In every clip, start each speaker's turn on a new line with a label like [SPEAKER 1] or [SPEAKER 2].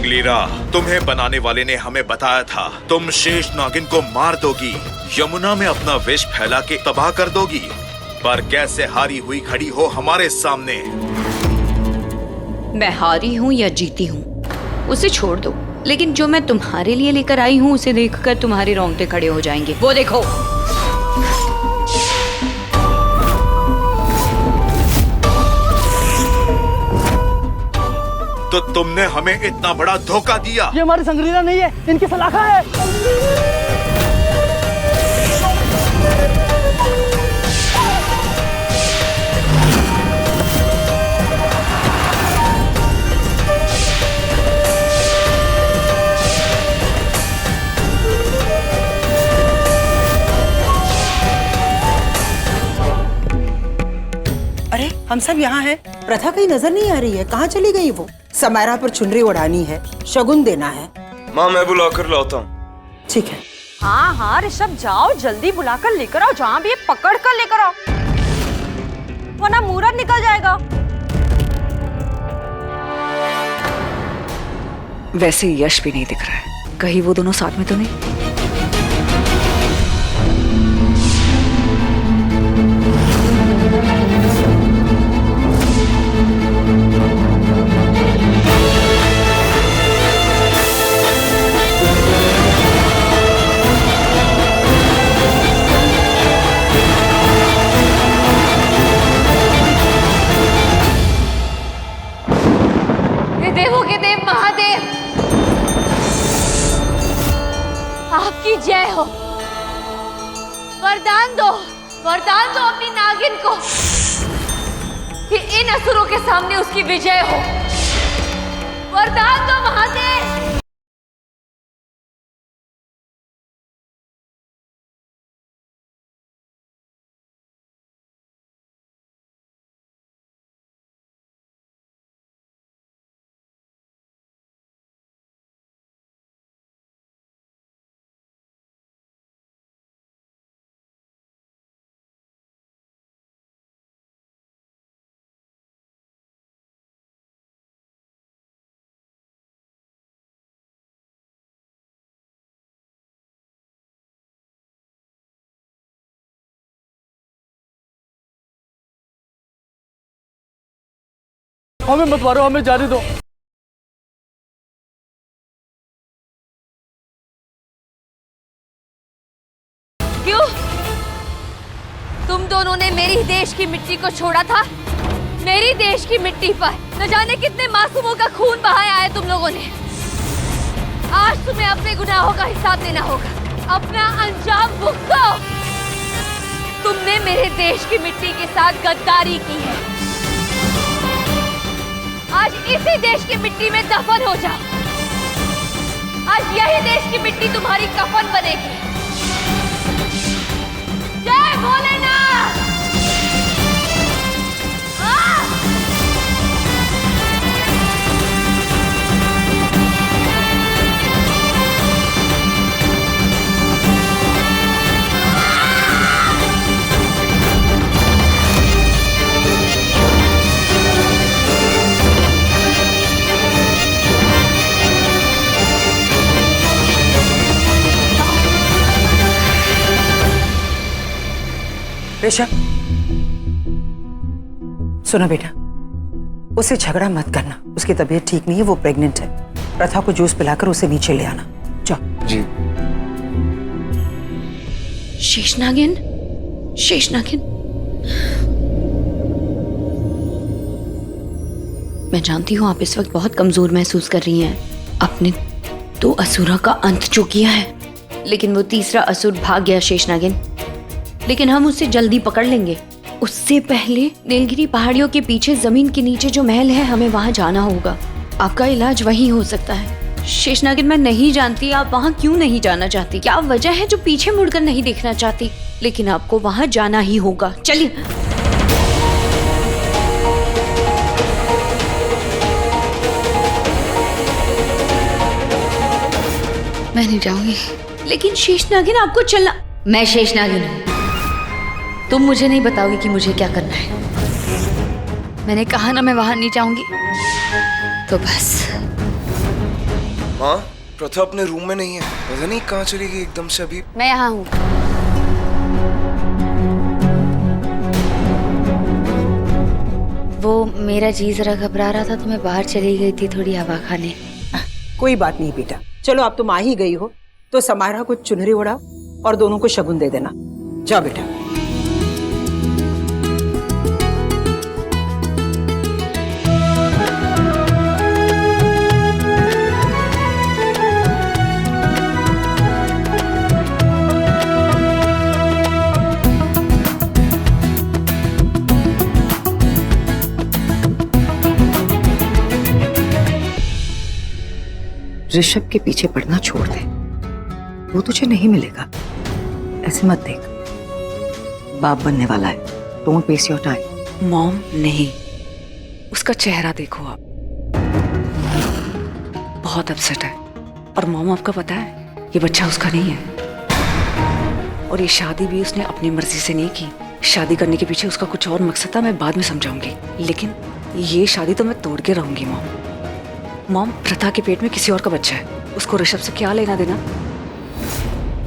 [SPEAKER 1] अंगलीरा, तुम्हें बनाने वाले ने हमें बताया था तुम शेष नागिन को मार दोगी, यमुना में अपना विष फैला के तबाह कर दोगी, पर कैसे हारी हुई खड़ी हो हमारे सामने।
[SPEAKER 2] मैं हारी हूँ या जीती हूँ उसे छोड़ दो, लेकिन जो मैं तुम्हारे लिए लेकर आई हूँ उसे देखकर तुम्हारे रोंगटे खड़े हो जाएंगे। वो देखो।
[SPEAKER 1] तो तुमने हमें इतना बड़ा धोखा दिया।
[SPEAKER 3] ये हमारी संगरीना नहीं है, इनकी सलाखा है।
[SPEAKER 4] अरे हम सब यहाँ हैं। प्रथा कहीं नजर नहीं आ रही है, कहाँ चली गई वो? समायरा पर चुनरी उड़ानी है, शगुन देना है।
[SPEAKER 5] माँ मैं बुला कर लाता हूँ।
[SPEAKER 4] ठीक है।
[SPEAKER 6] हाँ हाँ ऋषभ, जाओ जल्दी बुलाकर लेकर आओ, जहाँ भी है पकड़ कर लेकर आओ, वरना मुहूर्त निकल जाएगा।
[SPEAKER 7] वैसे यश भी नहीं दिख रहा है, कहीं वो दोनों साथ में तो नहीं?
[SPEAKER 6] देवों के देव महादेव, आपकी जय हो। वरदान दो अपनी नागिन को कि इन असुरों के सामने उसकी विजय हो। वरदान दो महादेव।
[SPEAKER 3] हमें मत मारो, हमें जाने दो।
[SPEAKER 6] क्यों? तुम दोनों ने मेरी देश की मिट्टी को छोड़ा था। मेरी देश की मिट्टी पर न जाने कितने मासूमों का खून बहाया है तुम लोगों ने। आज तुम्हें अपने गुनाहों का हिसाब देना होगा, अपना अंजाम भुगतो। तुमने मेरे देश की मिट्टी के साथ गद्दारी की है। आज इसी देश की मिट्टी में दफन हो जाओ। आज यही देश की मिट्टी तुम्हारी कफन बनेगी। जय भोलेनाथ।
[SPEAKER 4] ऋषभ सुनो बेटा, उससे झगड़ा मत करना, उसकी तबीयत ठीक नहीं है, वो प्रेग्नेंट है। प्रथा को जूस पिलाकर उसे नीचे ले आना। जाओ।
[SPEAKER 5] जी।
[SPEAKER 2] शेषनागिन, शेषनागिन, मैं जानती हूँ आप इस वक्त बहुत कमजोर महसूस कर रही हैं। आपने 2 असुरों का अंत जो किया है, लेकिन वो तीसरा असुर भाग गया शेषनागिन। लेकिन हम उसे जल्दी पकड़ लेंगे। उससे पहले नीलगिरी पहाड़ियों के पीछे जमीन के नीचे जो महल है, हमें वहां जाना होगा। आपका इलाज वहीं हो सकता है। शेषनागिन, मैं नहीं जानती आप वहां क्यों नहीं जाना चाहती, क्या वजह है जो पीछे मुड़कर नहीं देखना चाहती, लेकिन आपको वहां जाना ही होगा। चलिए।
[SPEAKER 7] मैं नहीं जाऊंगी।
[SPEAKER 2] लेकिन शेषनागिन आपको चलना।
[SPEAKER 7] मैं शेषनागिन हूँ, तुम मुझे नहीं बताओगी कि मुझे क्या करना है। मैंने कहा ना मैं वहां नहीं जाऊंगी। तो बस
[SPEAKER 5] माँ, प्रथा अपने रूम में नहीं है। पता नहीं कहाँ चली गई एकदम से अभी।
[SPEAKER 6] मैं यहाँ हूँ।
[SPEAKER 7] वो मेरा जी जरा घबरा रहा था तो मैं बाहर चली गई थी थोड़ी हवा खाने।
[SPEAKER 4] कोई बात नहीं बेटा, चलो आप तुम आ ही गई हो तो समारा को चुनरी उड़ाओ और दोनों को शगुन दे देना। जाओ बेटा। ऋषभ के पीछे पड़ना छोड़ दे, वो तुझे नहीं मिलेगा। ऐसे मत देख, बाप बनने वाला है। Don't waste your time.
[SPEAKER 7] Mom नहीं, उसका चेहरा देखो आप, बहुत अपसेट है। और मॉम आपको पता है ये बच्चा उसका नहीं है, और ये शादी भी उसने अपनी मर्जी से नहीं की। शादी करने के पीछे उसका कुछ और मकसद था, मैं बाद में समझाऊंगी, लेकिन ये शादी तो मैं तोड़ के रहूंगी। मॉम, प्रथा के पेट में किसी और का बच्चा है, उसको ऋषभ से क्या लेना देना।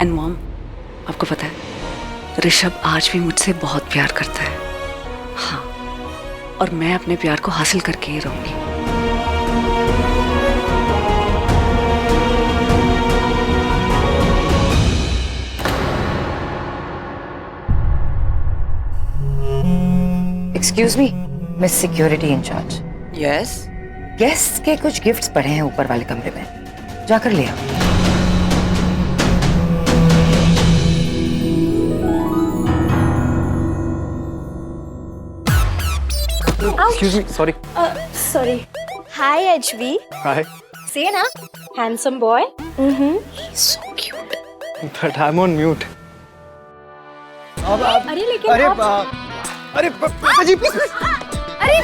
[SPEAKER 7] एंड मॉम, आपको पता है ऋषभ आज भी मुझसे बहुत प्यार करता है। हाँ, और मैं अपने प्यार को हासिल करके ही रहूंगी।
[SPEAKER 4] Excuse me, miss security in charge.
[SPEAKER 8] Yes,
[SPEAKER 4] guest के कुछ गिफ्ट्स पड़े हैं ऊपर वाले कमरे में, जाकर ले आओ।
[SPEAKER 3] Excuse me, sorry.
[SPEAKER 9] Sorry. Hi, HB.
[SPEAKER 3] Hi.
[SPEAKER 9] Say na, handsome boy. He's so cute.
[SPEAKER 3] But I am on mute.
[SPEAKER 9] अरे लेकिन
[SPEAKER 3] अरे
[SPEAKER 9] आप...
[SPEAKER 3] अरे प्रथा जी प्लीज।
[SPEAKER 9] अरे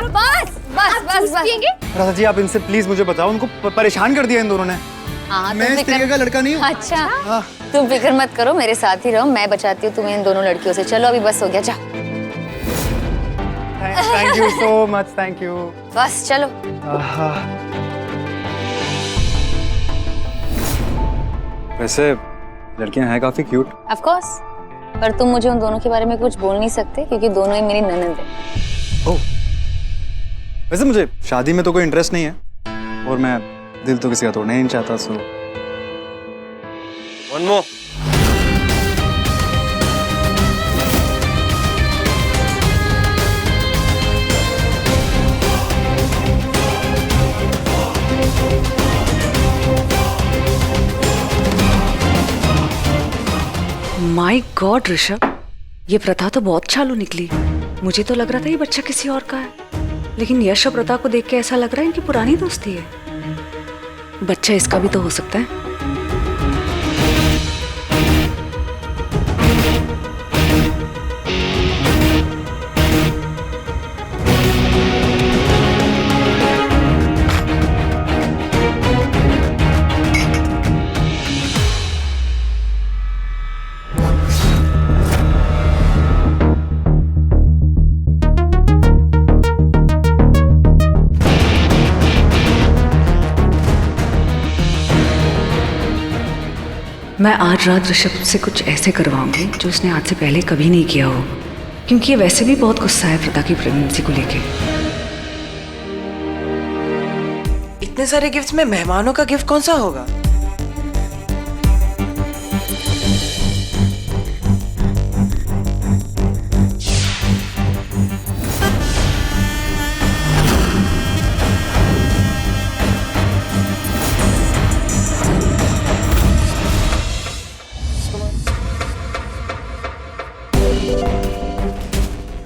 [SPEAKER 6] बस बस बस बस।
[SPEAKER 3] प्रथा जी आप इनसे प्लीज मुझे बताओ, उनको परेशान कर दिया इन दोनों ने।
[SPEAKER 6] हाँ,
[SPEAKER 3] मैं इस तरीके का लड़का नहीं हूँ।
[SPEAKER 6] अच्छा, तुम फिक्र मत करो, मेरे साथ ही रहो, मैं बचाती हूँ तुम्हें इन दोनों लड़कियों से। चलो अभी बस हो गया, जा।
[SPEAKER 3] Thank you so much, thank you.
[SPEAKER 6] बस चलो।
[SPEAKER 3] वैसे लड़कियां हैं काफी क्यूट।
[SPEAKER 6] ऑफ कोर्स, पर तुम मुझे उन दोनों के बारे में कुछ बोल नहीं सकते क्योंकि दोनों ही मेरी ननद है।
[SPEAKER 3] ओह, वैसे मुझे शादी में तो कोई इंटरेस्ट नहीं है, और मैं दिल तो किसी का तोड़ना ही नहीं चाहता। So
[SPEAKER 5] one more.
[SPEAKER 7] My God Rishabh, ये प्रथा तो बहुत चालू निकली। मुझे तो लग रहा था ये बच्चा किसी और का है, लेकिन यश और प्रथा को देख के ऐसा लग रहा है इनकी पुरानी दोस्ती है। बच्चा इसका भी तो हो सकता है। मैं आज रात ऋषभ से कुछ ऐसे करवाऊंगी जो उसने आज से पहले कभी नहीं किया हो, क्योंकि ये वैसे भी बहुत गुस्सा है प्रथा की प्रेगनेंसी को लेके।
[SPEAKER 8] इतने सारे गिफ्ट्स में मेहमानों का गिफ्ट कौन सा होगा?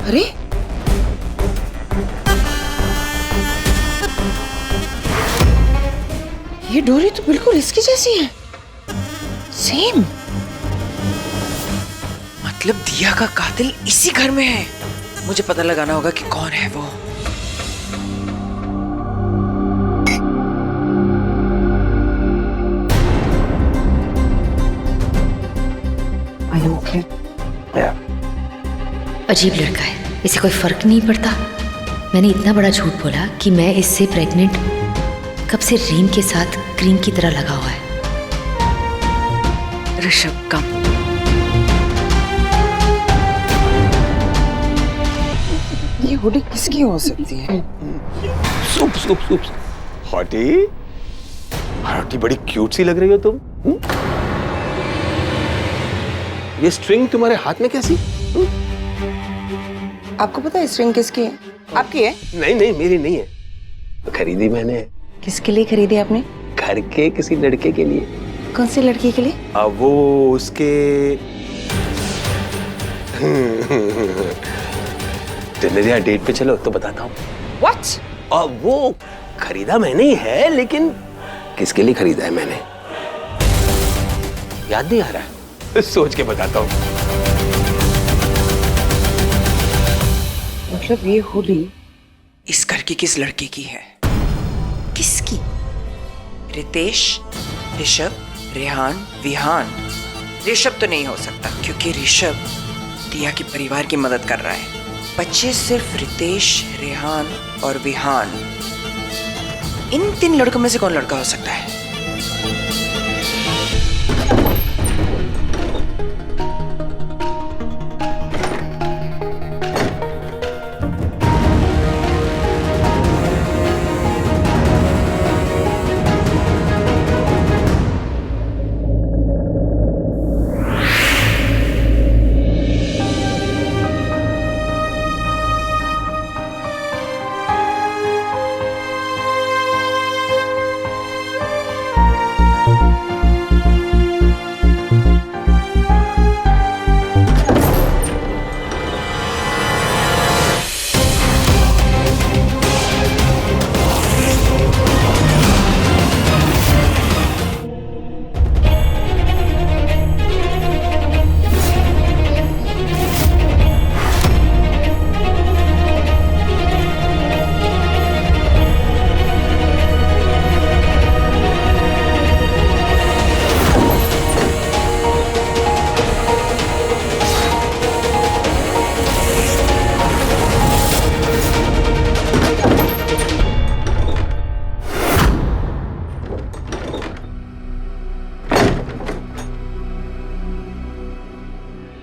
[SPEAKER 8] अरे ये डोरी तो बिल्कुल इसकी जैसी है, सेम। मतलब दिया का कातिल इसी घर में है। मुझे पता लगाना होगा कि कौन है वो।
[SPEAKER 2] अजीब लड़का है, इसे कोई फर्क नहीं पड़ता। मैंने इतना बड़ा झूठ बोला कि मैं इससे प्रेग्नेंट कब से रीम के साथ क्रीम की तरह लगा हुआ है।
[SPEAKER 7] ऋषभ कम।
[SPEAKER 8] ये हुडी किसकी हो सकती है?
[SPEAKER 10] सुप सुप सुप हॉटी, हॉटी बड़ी क्यूट सी लग रही हो तुम। ये स्ट्रिंग तुम्हारे हाथ में कैसी?
[SPEAKER 8] आपको पता है स्ट्रिंग किसकी है? आपकी है?
[SPEAKER 10] नहीं नहीं, मेरी नहीं है, खरीदी मैंने।
[SPEAKER 8] किसके लिए खरीदी आपने?
[SPEAKER 10] घर के किसी लड़के के लिए।
[SPEAKER 8] कौन सी लड़की के लिए?
[SPEAKER 10] अब वो उसके डिनर या डेट पे चलो तो बताता हूँ।
[SPEAKER 8] What?
[SPEAKER 10] अब वो खरीदा मैंने ही है, लेकिन किसके लिए खरीदा है मैंने याद नहीं आ रहा है, सोच के बताता हूँ।
[SPEAKER 8] मतलब ये हुडी इस घर की किस लड़के की है? किसकी? रितेश, ऋषभ, रेहान, विहान। ऋषभ तो नहीं हो सकता क्योंकि ऋषभ दिया के परिवार की मदद कर रहा है। बच्चे सिर्फ रितेश, रेहान और विहान। इन 3 लड़कों में से कौन लड़का हो सकता है?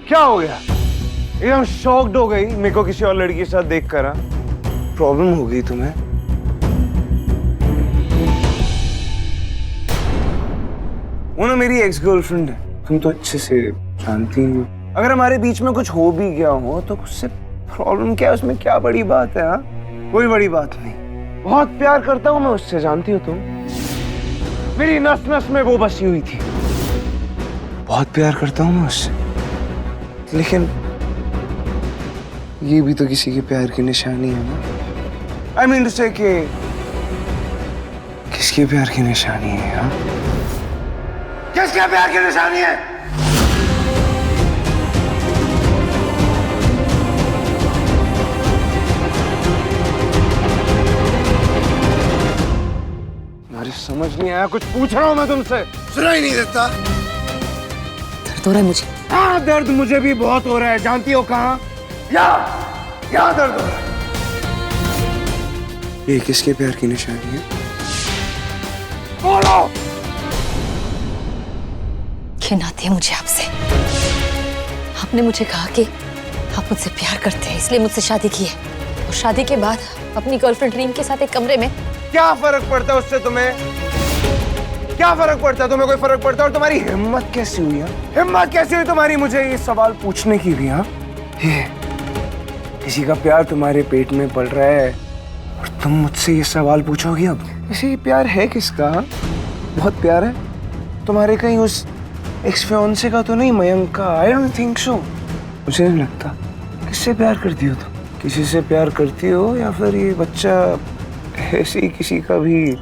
[SPEAKER 5] क्या हो गया? एकदम शॉक्ड हो गई मेरे को किसी और लड़की के साथ देखकर। प्रॉब्लम हो गई तुम्हें? वो ना मेरी एक्स गर्लफ्रेंड है, तुम तो अच्छे से जानती हो। अगर हमारे बीच में कुछ हो भी गया हो तो उससे प्रॉब्लम क्या है? उसमें क्या बड़ी बात है? कोई बड़ी बात नहीं। बहुत प्यार करता हूँ मैं उससे, जानती हो तुम। मेरी नस नस में वो बसी हुई थी। बहुत प्यार करता हूँ मैं उससे, लेकिन ये भी तो किसी के प्यार की निशानी है ना। आई मीन टू से कि किसके प्यार की निशानी है? हाँ, किसके प्यार की निशानी है? तुम्हारी समझ नहीं आया, कुछ पूछ रहा हूं मैं तुमसे, सुना ही नहीं देता।
[SPEAKER 7] दर्द हो रहा है मुझे।
[SPEAKER 5] हाँ, दर्द मुझे भी बहुत हो रहा है। जानती हो कहाँ? यहाँ दर्द हो रहा है। ये किसके प्यार की निशानी है? बोलो।
[SPEAKER 11] घिन आती है मुझे आपसे। आपने मुझे कहा कि आप मुझसे प्यार करते हैं, इसलिए मुझसे शादी की है, और शादी के बाद अपनी गर्लफ्रेंड रीम के साथ एक कमरे में।
[SPEAKER 5] क्या फर्क पड़ता है उससे तुम्हें? क्या फर्क पड़ता है तुम्हें? कोई फर्क पड़ता है? और तुम्हारी हिम्मत कैसी हुई? हिम्मत कैसी हुई तुम्हारी मुझे ये सवाल पूछने की भी? हाँ, ये किसी का प्यार तुम्हारे पेट में पल रहा है और तुम मुझसे ये सवाल पूछोगी? अब वैसे ये प्यार है किसका? बहुत प्यार है तुम्हारे कहीं उस एक्स फियांसे का तो नहीं, मयंक का? I don't think so. मुझे नहीं लगता। किससे प्यार करती हो तुम? किसी से प्यार करती हो या फिर ये बच्चा ऐसे ही किसी का भी?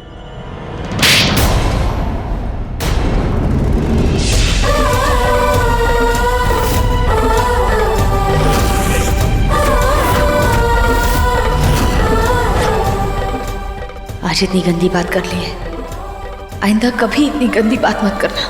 [SPEAKER 2] आज इतनी गंदी बात कर ली है, आइंदा कभी इतनी गंदी बात मत करना।